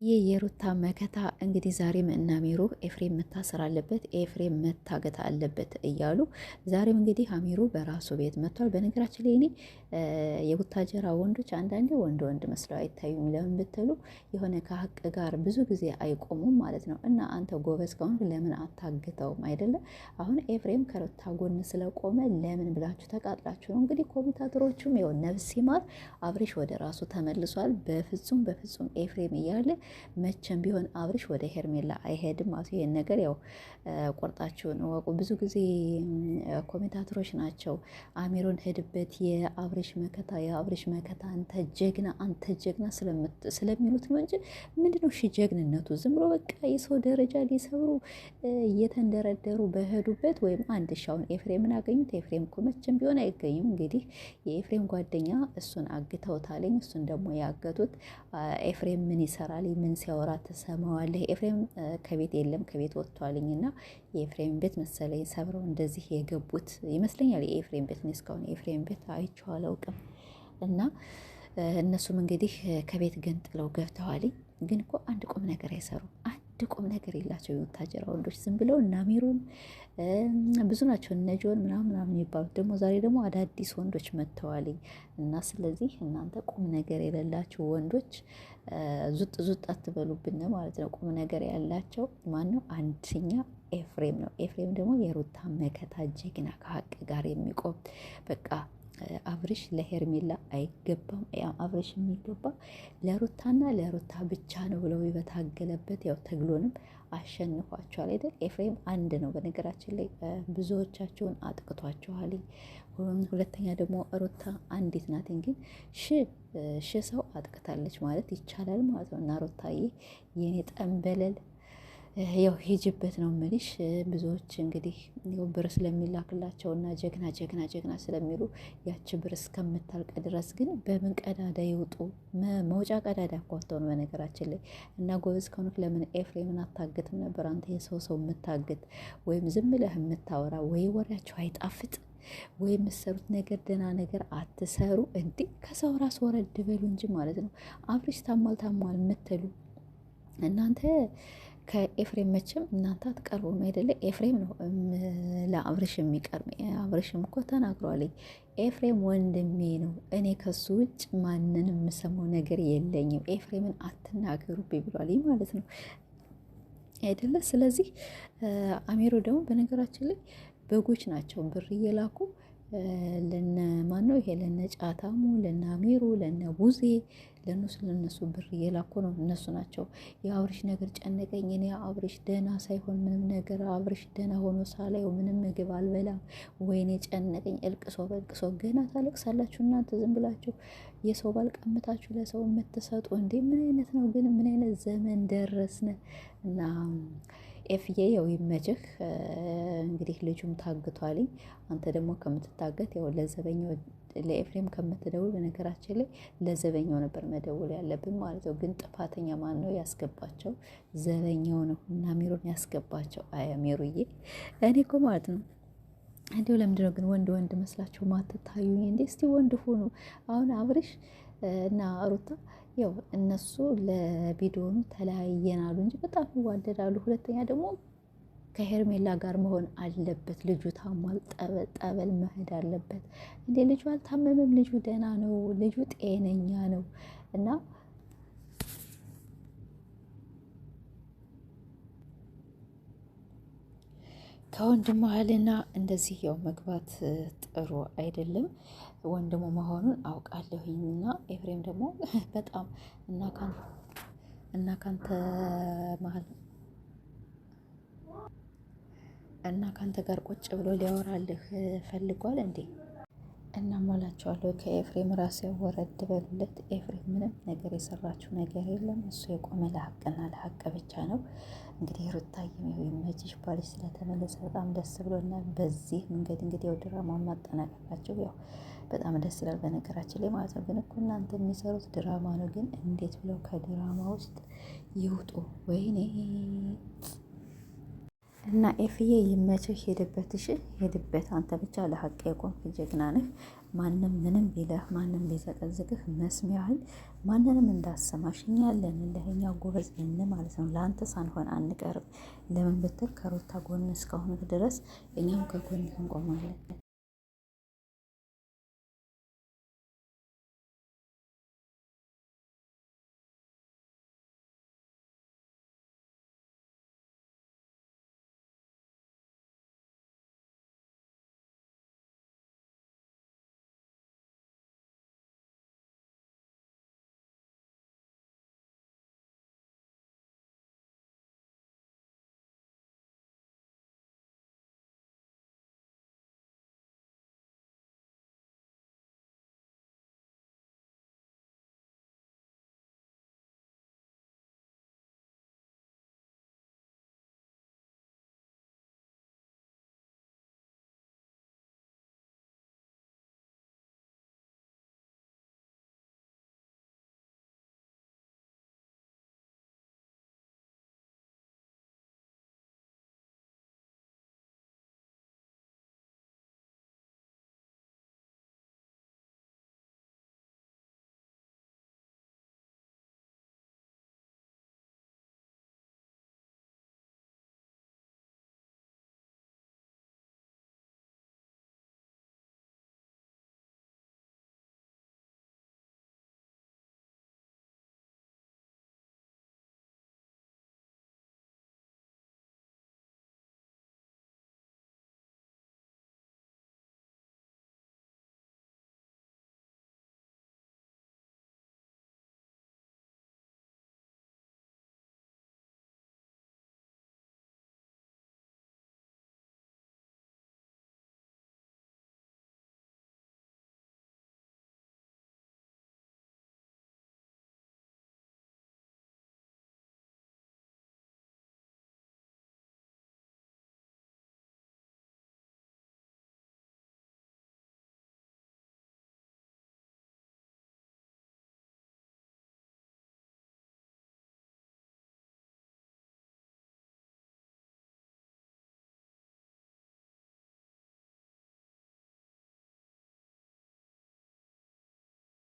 ይህ የሩታ መከታ እንግዲህ ዛሬም እና አሚሩ ኤፍሬም መታሰር አለበት፣ ኤፍሬም መታገት አለበት እያሉ ዛሬም እንግዲህ አሚሩ በራሱ ቤት መጥቷል። በነገራችን ላይ እኔ የቡታጀራ ወንዶች አንዳንዴ ወንድ ወንድ መስለው አይታዩም። ለምን ብትሉ የሆነ ከሀቅ ጋር ብዙ ጊዜ አይቆሙም ማለት ነው። እና አንተ ጎበዝ ከሆንክ ለምን አታግተውም? አይደለም አሁን ኤፍሬም ከሩታ ጎን ስለቆመ ለምን ብላችሁ ተቃጥላችሁ ነው እንግዲህ። ኮሚታተሮቹም ይኸው ነፍስ ይማር አብሬሽ ወደ ራሱ ተመልሷል። በፍጹም በፍጹም ኤፍሬም እያለ መቼም ቢሆን አብርሽ ወደ ሄርሜላ አይሄድም ማለት ይሄን ነገር ያው ቆርጣችሁን እወቁ። ብዙ ጊዜ ኮሜንታተሮች ናቸው አሚሮን ሄድበት የአብርሽ መከታ የአብርሽ መከታ አንተ ጀግና ስለሚሉት ነው እንጂ ምንድነው እሺ ጀግንነቱ? ዝም ብሎ በቃ የሰው ደረጃ ሊሰብሩ እየተንደረደሩ በሄዱበት ወይም አንድ ሻውን ኤፍሬምን አገኙት። ኤፍሬም እኮ መቼም ቢሆን አይገኙም። እንግዲህ የኤፍሬም ጓደኛ እሱን አግተውታለኝ። እሱን ደግሞ ያገቱት ኤፍሬም ምን ይሰራል? ምን ሲያወራ ትሰማዋለህ? ኤፍሬም ከቤት የለም ከቤት ወጥቷልኝ እና የኤፍሬም ቤት መሰለኝ ሰብረው እንደዚህ የገቡት ይመስለኛል። የኤፍሬም ቤት ነው። እስካሁን የኤፍሬም ቤት አይቼው አላውቅም። እና እነሱም እንግዲህ ከቤት ገንጥለው ገብተዋልኝ። ግን እኮ አንድ ቁም ነገር አይሰሩም። አንድ ቁም ነገር የላቸው የወታጀራ ወንዶች ዝም ብለው እና ሚሩም ብዙ ናቸው እነ ጆን ምናምን የሚባሉት ደግሞ ዛሬ ደግሞ አዳዲስ ወንዶች መጥተዋልኝ። እና ስለዚህ እናንተ ቁም ነገር የሌላቸው ወንዶች ዙጥ ዙጥ አትበሉብን ማለት ነው። ቁም ነገር ያላቸው ማን ነው? አንደኛ ኤፍሬም ነው። ኤፍሬም ደግሞ የሩታ መከታ ጀግና፣ ከሀቅ ጋር የሚቆም በቃ አብርሽ ለሄርሜላ አይገባም። አብርሽ የሚገባ ለሩታና ለሩታ ብቻ ነው ብለው በታገለበት ያው ትግሉንም አሸንፏቸዋል አይደል? ኤፍሬም አንድ ነው። በነገራችን ላይ ብዙዎቻቸውን አጥቅቷቸዋል። ሁለተኛ ደግሞ ሩታ አንዲት ናት፣ ግን ሺ ሰው አጥቅታለች ማለት ይቻላል ማለት ነው። እና ሩታዬ የኔ ጠንበለል ያው ሂጅበት ነው ምልሽ። ብዙዎች እንግዲህ ያው ብር ስለሚላክላቸው እና ጀግና ጀግና ጀግና ስለሚሉ ያቺ ብር እስከምታልቅ ድረስ ግን በምን ቀዳዳ ይውጡ? መውጫ ቀዳዳ አኳተውን በነገራችን ላይ እና ጎበዝ ከሆኑክ ለምን ኤፍሬምን አታግትም ነበር? አንተ የሰው የምታግት ወይም ዝም ብለህ የምታወራ ወይ ወሬያቸው አይጣፍጥ ወይ የምትሰሩት ነገር ደህና ነገር አትሰሩ እንዴ? ከሰው ራስ ወረድ በሉ እንጂ ማለት ነው። አብርሽ ታሟል የምትሉ እናንተ ከኤፍሬም መቼም እናንተ አትቀርቡም አይደለ? ኤፍሬም ነው ለአብርሽ የሚቀርብ። አብርሽም እኮ ተናግሯል። ኤፍሬም ወንድሜ ነው፣ እኔ ከሱ ውጭ ማንን የምሰማው ነገር የለኝም፣ ኤፍሬምን አትናገሩብኝ ብሏል ማለት ነው አይደለ? ስለዚህ አሚሮ ደግሞ በነገራችን ላይ በጎች ናቸው ብር እየላኩ ለነ ማን ነው ይሄ? ለነ ጫታሙ፣ ለነ አሚሩ፣ ለነ ቡዜ ለነሱ ብር እየላኩ ነው። እነሱ ናቸው የአብርሽ ነገር ጨነቀኝ፣ እኔ አብርሽ ደህና ሳይሆን ምንም ነገር አብርሽ ደህና ሆኖ ሳላየው ምንም ምግብ አልበላም፣ ወይኔ ጨነቀኝ። እልቅሶ በልቅሶ ገና ታለቅሳላችሁ እናንተ ዝም ብላችሁ የሰው ባል ቀምታችሁ ለሰው የምትሰጡ እንዴ! ምን አይነት ነው ግን? ምን አይነት ዘመን ደረስን? እና ኤፍዬ ያው ይመችህ። እንግዲህ ልጁም ታግቷልኝ። አንተ ደግሞ ከምትታገት ያው ለዘበኛው ለኤፍሬም ከምትደውል በነገራችን ላይ ለዘበኛው ነበር መደውል ያለብን ማለት ነው። ግን ጥፋተኛ ማን ነው? ያስገባቸው ዘበኛው ነው እና አሚሩን ያስገባቸው። አይ አሚሩዬ፣ እኔ እኮ ማለት ነው እንዲሁ ለምንድነው ግን ወንድ መስላችሁ ማትታዩኝ እንዴ? እስቲ ወንድ ሁኑ። አሁን አብርሽ እና ሩታ ያው እነሱ ለቪዲዮኑ ተለያየን አሉ እንጂ በጣም ይዋደዳሉ። ሁለተኛ ደግሞ ከሄርሜላ ጋር መሆን አለበት። ልጁ ታሟል፣ ጠበል መሄድ አለበት። እንዴ ልጁ አልታመመም፣ ልጁ ደህና ነው፣ ልጁ ጤነኛ ነው። እና ከወንድም መሀልና እንደዚህ ያው መግባት ጥሩ አይደለም። ወንድሙ መሆኑን አውቃለሁኝና ኤፍሬም ደግሞ በጣም እና ካንተ መሀል እና ካንተ ጋር ቁጭ ብሎ ሊያወራልህ ፈልጓል እንዴ? እናሟላቸዋለሁ። ከኤፍሬም ራስ ያወረድ በሉለት። ኤፍሬም ምንም ነገር የሰራችው ነገር የለም። እሱ የቆመ ለሀቅና ለሀቅ ብቻ ነው። እንግዲህ ሩታዬ ይመችሽ፣ ባልሽ ስለተመለሰ በጣም ደስ ብሎናል። በዚህ መንገድ እንግዲህ ያው ድራማ ማጠናቀቃቸው ያው በጣም ደስ ይላል በነገራችን ላይ ማለት ነው። ግን እኮ እናንተ የሚሰሩት ድራማ ነው። ግን እንዴት ብለው ከድራማ ውስጥ ይውጡ? ወይኔ እና ኤፍዬ ይመችህ፣ ሄድበት። እሺ ሄድበት። አንተ ብቻ ለሀቅ የቆምክ ጀግና ነህ። ማንም ምንም ቢለህ ማንም ቢዘቀዝቅህ መስሚያህል ማንንም እንዳሰማሽ እኛ ያለንልህ እኛ ጎበዝ ነን ማለት ነው። ለአንተ ሳንሆን አንቀርም። ለምን ብትል ከሩታ ጎን እስከሆነ ድረስ እኛም ከጎን እንቆማለን።